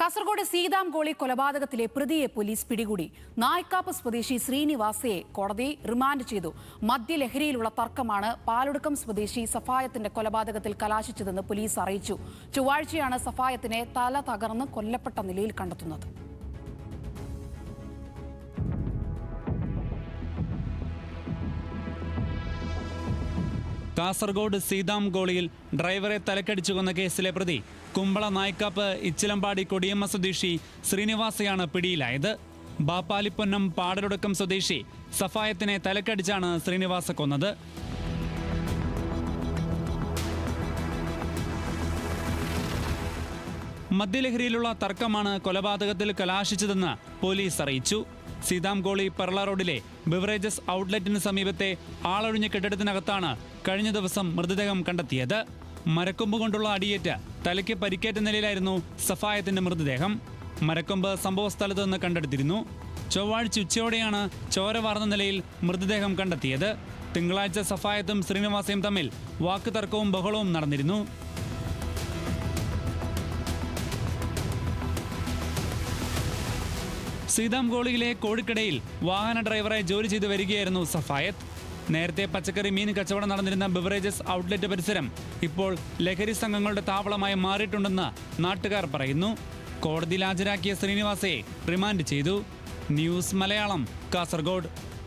കാസർഗോഡ് സീതാംകോളി കൊലപാതകത്തിലെ പ്രതിയെ പോലീസ് പിടികൂടി. നായ്ക്കാപ്പ് സ്വദേശി ശ്രീനിവാസയെ കോടതി റിമാൻഡ് ചെയ്തു. മദ്യലഹരിയിലുള്ള തർക്കമാണ് പാലൊടുക്കം സ്വദേശി സഫായത്തിന്റെ കൊലപാതകത്തിൽ കലാശിച്ചതെന്ന് പോലീസ് അറിയിച്ചു. ചൊവ്വാഴ്ചയാണ് സഫായത്തിനെ തല തകർന്ന് കൊല്ലപ്പെട്ട നിലയിൽ കണ്ടെത്തുന്നത്. കാസർഗോഡ് സീതാംകോളിയിൽ ഡ്രൈവറെ തലക്കടിച്ചു കൊന്ന കേസിലെ പ്രതി കുമ്പള നായ്ക്കാപ്പ് ഇച്ചിലമ്പാടി കൊടിയമ്മ സ്വദേശി ശ്രീനിവാസയാണ് പിടിയിലായത്. ബാപ്പാലിപ്പൊന്നം പാടലൊടുക്കം സ്വദേശി സഫായത്തിനെ തലക്കടിച്ചാണ് ശ്രീനിവാസ കൊന്നത്. മദ്യലഹരിയിലുള്ള തർക്കമാണ് കൊലപാതകത്തിൽ കലാശിച്ചതെന്ന് പോലീസ് അറിയിച്ചു. സീതാംകോളി പെർള റോഡിലെ ബിവറേജസ് ഔട്ട്ലെറ്റിന് സമീപത്തെ ആളൊഴിഞ്ഞ കെട്ടിടത്തിനകത്താണ് കഴിഞ്ഞ ദിവസം മൃതദേഹം കണ്ടെത്തിയത്. മരക്കൊമ്പ് കൊണ്ടുള്ള അടിയേറ്റ് തലയ്ക്ക് പരിക്കേറ്റ നിലയിലായിരുന്നു സഫായത്തിന്റെ മൃതദേഹം. മരക്കൊമ്പ് സംഭവസ്ഥലത്ത് നിന്ന് കണ്ടെടുത്തിരുന്നു. ചൊവ്വാഴ്ച ഉച്ചയോടെയാണ് ചോര വാർന്ന നിലയിൽ മൃതദേഹം കണ്ടെത്തിയത്. തിങ്കളാഴ്ച സഫായത്തും ശ്രീനിവാസയും തമ്മിൽ വാക്കുതർക്കവും ബഹളവും നടന്നിരുന്നു. സീതാംകോളിയിലെ കോഴിക്കടയിൽ വാഹന ഡ്രൈവറായി ജോലി ചെയ്തു വരികയായിരുന്നു സഫായത്ത്. നേരത്തെ പച്ചക്കറി മീൻ കച്ചവടം നടന്നിരുന്ന ബിവറേജസ് ഔട്ട്ലെറ്റ് പരിസരം ഇപ്പോൾ ലഹരി സംഘങ്ങളുടെ താവളമായി മാറിയിട്ടുണ്ടെന്ന് നാട്ടുകാർ പറയുന്നു. കോടതിയിൽ ഹാജരാക്കിയ ശ്രീനിവാസയെ റിമാൻഡ് ചെയ്തു. ന്യൂസ് മലയാളം, കാസർഗോഡ്.